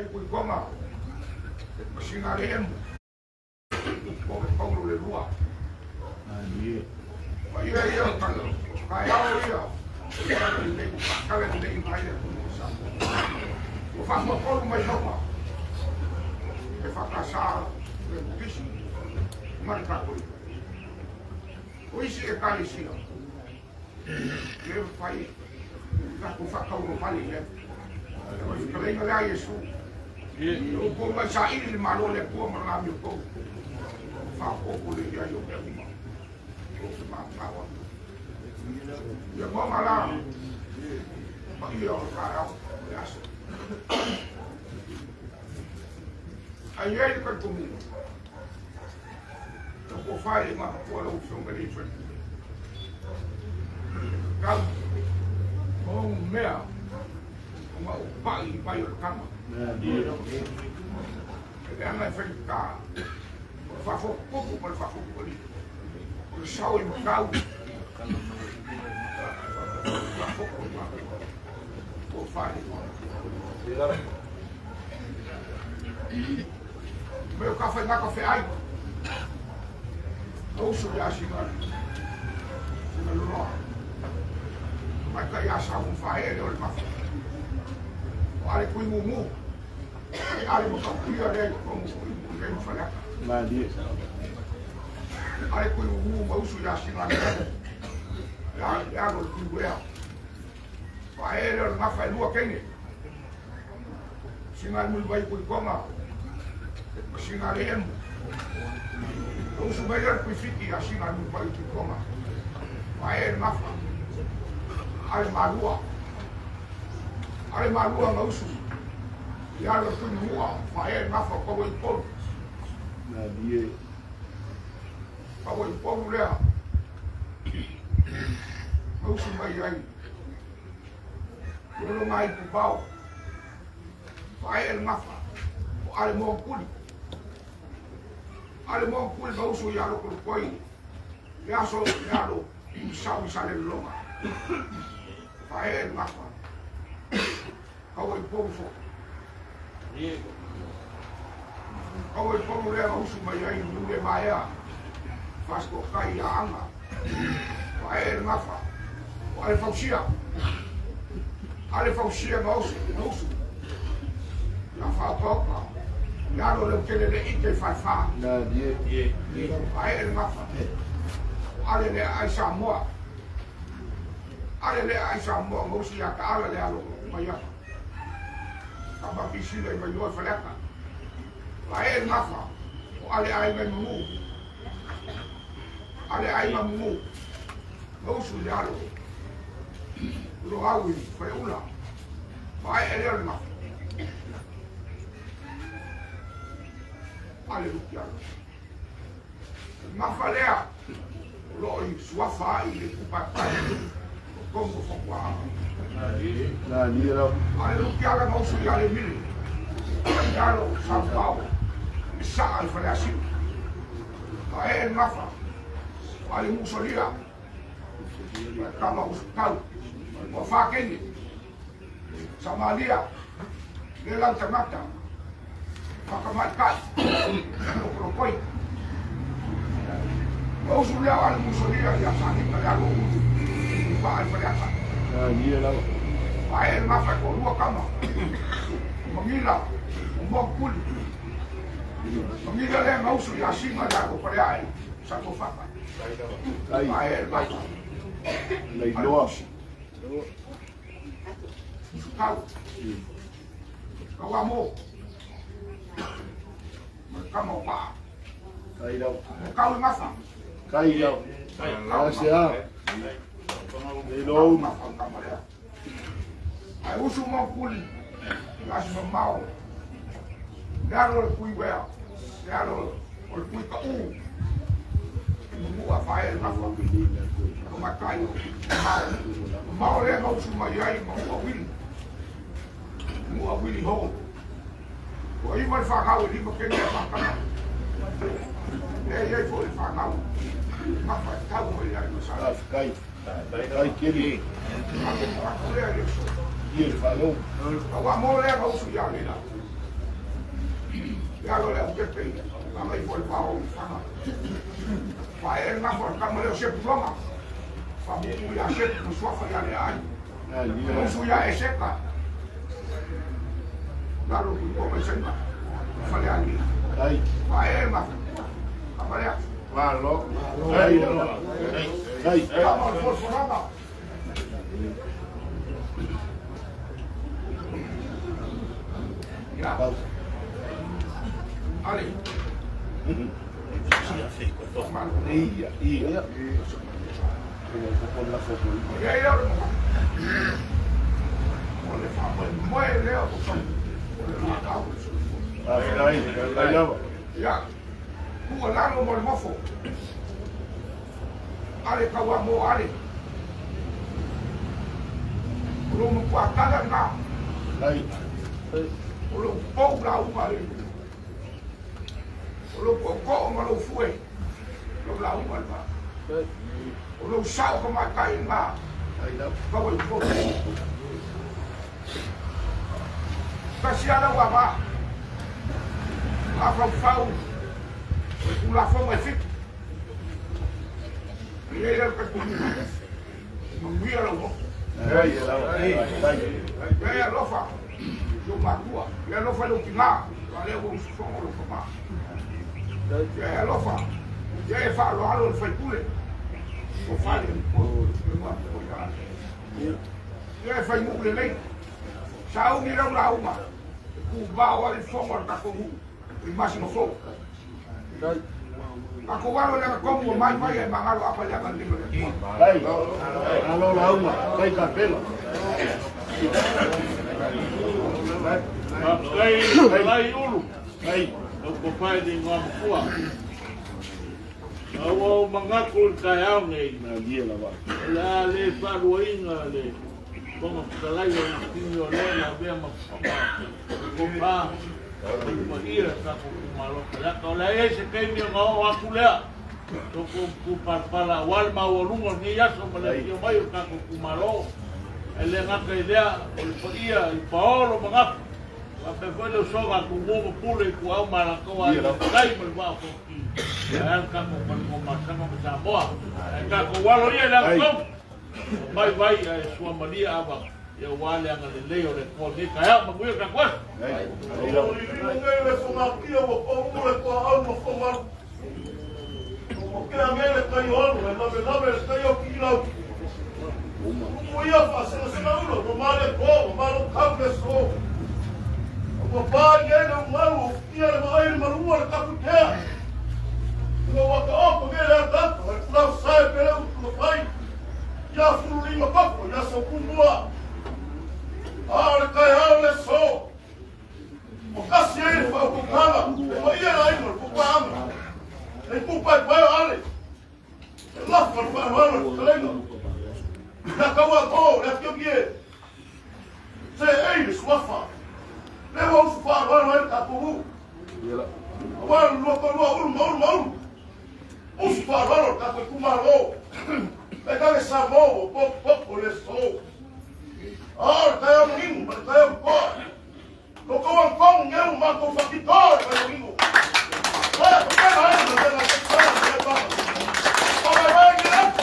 Mai kui konga. Masinga le emu. Koke kauru le rua. Mai ia kala. Kai au ia. Kala le mai le. O fa mo koru mai noma. E fa kasa. E kisi. Marca koi. O isi e kali sila. Le fai. Na ku fa kauru pali le. Kalau ingat lagi Yesus, hukum bahasa ini malu lepuh mengambil kau, fakir boleh dia juga rumah, rumah kawan. Dia mau malam, bagi orang kaya biasa. Ayah itu kan kumi, aku faham mah walau sumber itu, kau mau mea. Mau pai o kama. Ele anda ficar. Fa pouco para fa pouco ali. O chão e o carro. Fa pouco para. O fale. Meu café na café ai. Ou se já chega. Não. Mas que já sabe um faer ou uma. Ale kui mumu, ale mo kapia le como kui mo fala. Madi. Ale kui mumu mo usu ya singa le. Ya no kui wea. Pa ele na fa lua kene. Singa mo vai kui konga. Singa le emu. Usu melhor kui fiti ya singa mo vai kui konga. Pa ele na fa. Ale malua. Ale malua ngausu. Ya lo tu mua, fae na fa ko i pol. Na die. Ko i pol le. Ngausu mai ai. Lo mai pu pau. Fae na fa. Ale mo kuli. Ale mo kuli ngausu ya lo ko koi. Ya so ya lo. Sa le longa. Fae na fa. Kau iporu fo. Kau iporu le usu mai ai nule mai a. Fas ko kai a anga. Vai ngafa. Vai fausia. Ale fausia ngausu, ngausu. La fa toka. Ya lo le kele le ite fa fa. Na die. Vai ngafa. Ale le ai sa mo. Ale le ai sa mo ngausu ya ka ale le alo mai a. Kaba bisi le mai yo falaka. Vai ngafa. Ale ai mai mu. Ale ai mai mu. Ngausu ya lo. Lo awi fa ula. Vai ele ngafa. Aleluia. Mafalea. Loi suafa i le kupata. Como fokwa. Na lira. Aleluia la mausu ya le mili. Yalo São Paulo. Sa al falasi. Vai mafa. Vai musolia. Kama hospital. Mo fa keni. Samalia. Gelang temata. Pakamatkat. Propoi. Mau sudah al musolia ya sakit kalau Pak Alfredo. Na lira. Air mafa ko lua kama. Mangila. Mokul. Mangila le mau sudah sima da ko pare ai. Satu faka. Air mafa. Lai loa. Kau. Kau amo. Kamu pak. Kai lau. Kau mafa. Kai lau. Asia. Lai lau. Ai usu mau kuli. Las mau. Garo kui wea. Garo kui ka u. Mu afael mafa. Makai. Mau le mau suma yai mau wili. Mu wili ho. Ko i mal fa ka wili mo kene fa ka. Ye fo fa ka. Ma fa ka mo ya no sa. Kai. Kai kiri. Hier falou. O amor é o suja ali lá. Ya lo le uke pe. La mai foi pa o fama. Pa e na for ka mo le se ploma. Fa mo ya se no sua fa ya le ai. No su ya e se ka. Claro, ko me se na. Fa le ai. Ai. Pa e ma. Aparea. Malo. Ai. Ai. Vamos por fora. Ya. Ali. Iya. Con la foto. Ya ya. Ole fa muere o Aí. ya. Ku la no mo mofo. Ale ka wa mo ale. Lu mo kwa kala na. Aí. Lu po la u ale. Lu ko ma lu fue. Lu la u ma. Lu sao ko ma kai ma. Aí não. Ka wa po. Kasi ala wa ba. La fau. La fau mai fit. E ele ka ku. Mu ya lo. Ya lo fa. Yo ma tua. Ya lo fa lo kina. Ale wo so lo fa. Ya lo fa. Ya fa lo alo fa kule. O fa le. Ya fa mu le lei. Sa u ni lo la uma. Ku ba wa le fo ta ko mu. Imagino fo. Ako walo le ko mo mai mai e mangalo apa le kan limo. Ai. Alo la uma. Vai capela. Lai ulu. Ai. O papai de Ngapua. Awal mangakul kaya ngai. Na dia lá vai. La le paruinga le. Como kalai o tinho le na bea ma. Kopa. Ko ia ka ko malo. La ko la ese que mi ngo akulea. Ko para wal ma wolungo ni ya so mala yo mai ka ko malo. Ele ngaka idea o ia i Paolo mangaka. Ape foi lo soga ku mo pule ku au mara ko ai kai mo va ko ki. Ya ka mo ko masama mo samoa. Ka ko walo ia la ko. Vai sua Maria aba. Ya wale anga le leo le ko ni ka ya mo ka kwa. Ai. Ngele fonga kia wo ko mure ko au mo fonga. Mo kia ngele kai ono na me kai o kila. Mo ia fa se na ulo mo male ko mo malo ka so. Papai ele malu ia le mai malu le kaputea. No waka opo ngele ata, la sai pele o pai. Ya fulu lima papo, ya so kumua. Ale kai ale so. O kasi ele fa o kala, o ia ai mo ko ama. E ku pai pai ale. La fa fa wala kalenga. Na kawa ko, na kiogie. Se ei swafa. Lewa usufa wala ka puhu. Wala loko ulu. Usufa wala ka kumaro. Pega essa mão, pouco le so. Ah, tá eu menino, tá eu pô. Tocou um pão, eu mato o faquitor, vai menino. Vai, pega aí, não tem nada que falar, vai, direto.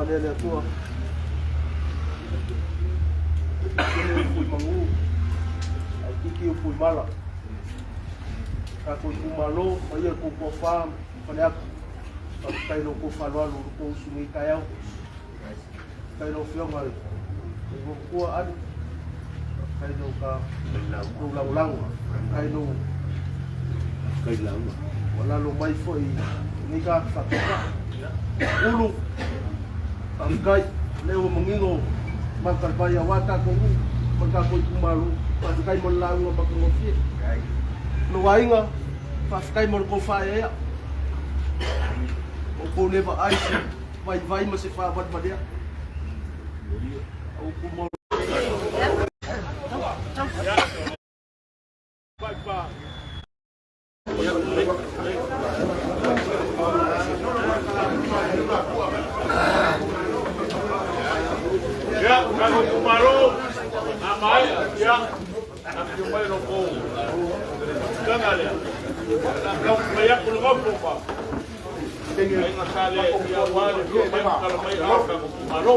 Ele atua. Ele fui mangu. Aqui que eu fui mala. Aku kumalo, aí eu com fam, falei aku. Pakai loko falwa loko sumi kayau. kai no fio ngai ko ko an kai no ka no lang kai no wala lo mai foi ni ka fa ulu angkai leo mengingo maka baya wata ko maka ko kumalu paskai mo lawo maka ngofi no wainga paskai mo ko fa ya ko leva ai vai mas fa bat badia o ko mo ya kalau kumaru amai ya nak jumpai rokok jangan ya kau banyak bergabung pak dengan masalah dia awal itu kalau mai apa kumaru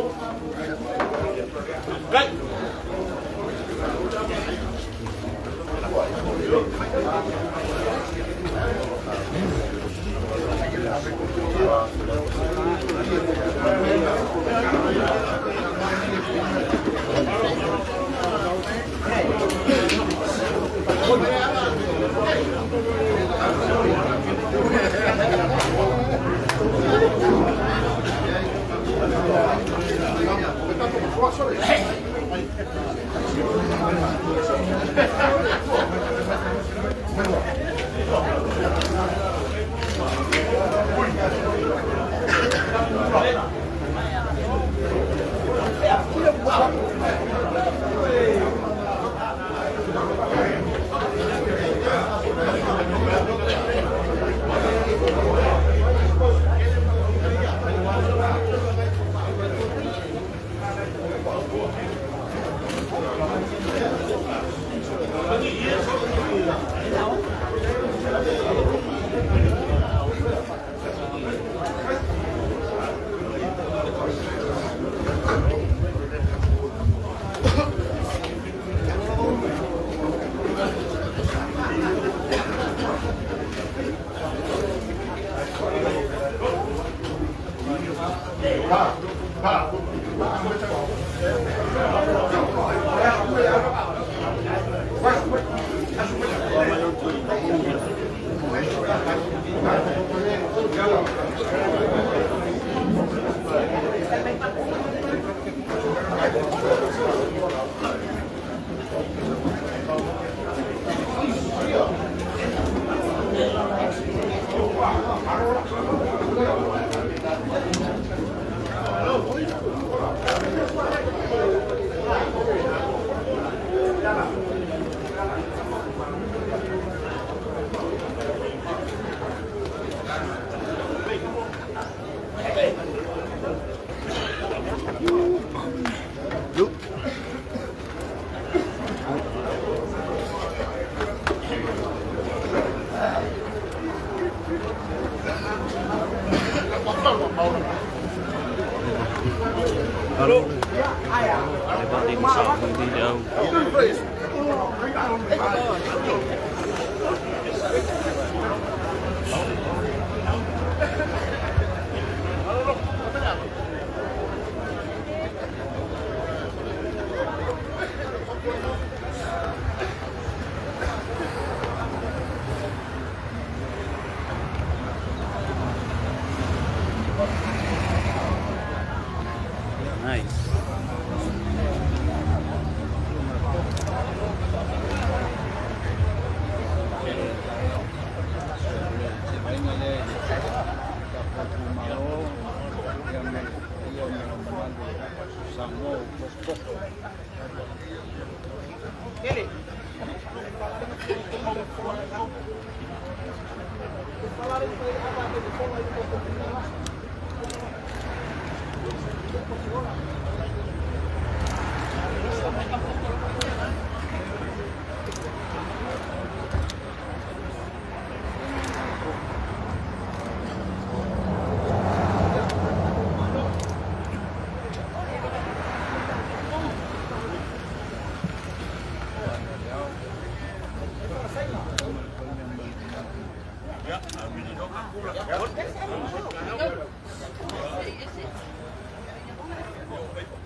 baik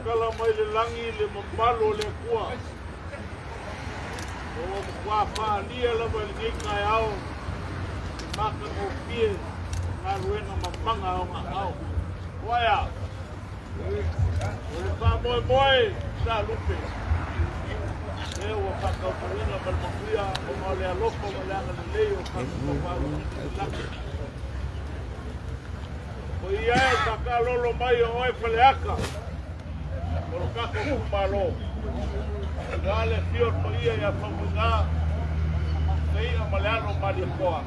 kala mai le langi le mambalo le kua. O kwa pa lia la mai le kai au. Maka o pie na ruena mamanga o nga au. Waya. O le pa moi sa lupe. E o paka o puina mal makuia o ma le alofa ma le anga le leo paka o palo le laki. O ia e taka lolo mai o oi peleaka. O lo kako kumalo. Gale fio to ia ia pamunga. Nei a maleano mali koa.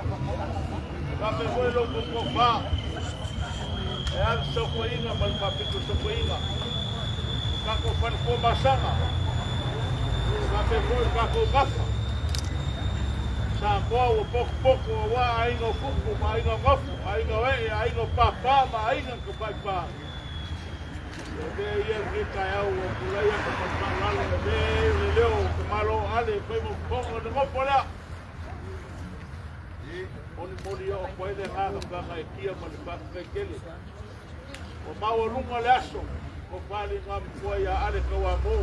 Kape foi lo kukofa. E al sokoinga mal papito sokoinga. Kako pan ko masanga. Kape foi kako gafa. Sa koa o poko wa aingo kuku ma aingo ngofu, aingo e, aingo papa ma aingo kupaipa. De ia kita au o kulai ko malalo de leo ko malo ale ko mo pongo de mopola. Oni mori o ko ele ha ka ka kia ma le pa kele. O mau lunga le aso ko pali ngam ko ya ale ko wa mo.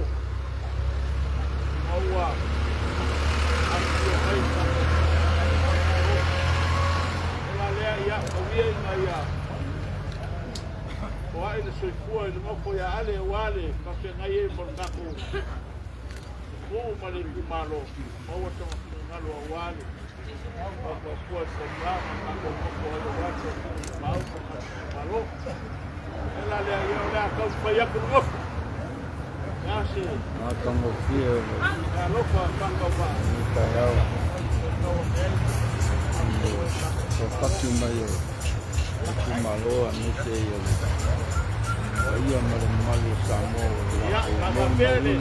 Aua. Aku ai ka. Ela le ia o ia ina ia. O ai le soifua i le moko ia ale wale ka pe ngai e mon kako. O male ki malo. O wa tama ki ngalo a wale. O ko ko se brama kako moko o wate. Mau ko malo. Ela le ia o le ka fa ia ko ngofu. Nasi. Makango fio. Ya lofa kako ba. Kayao. So fatu mayo. Kumaloa nite yo. Ia mare malu samo. Ya, ka pele.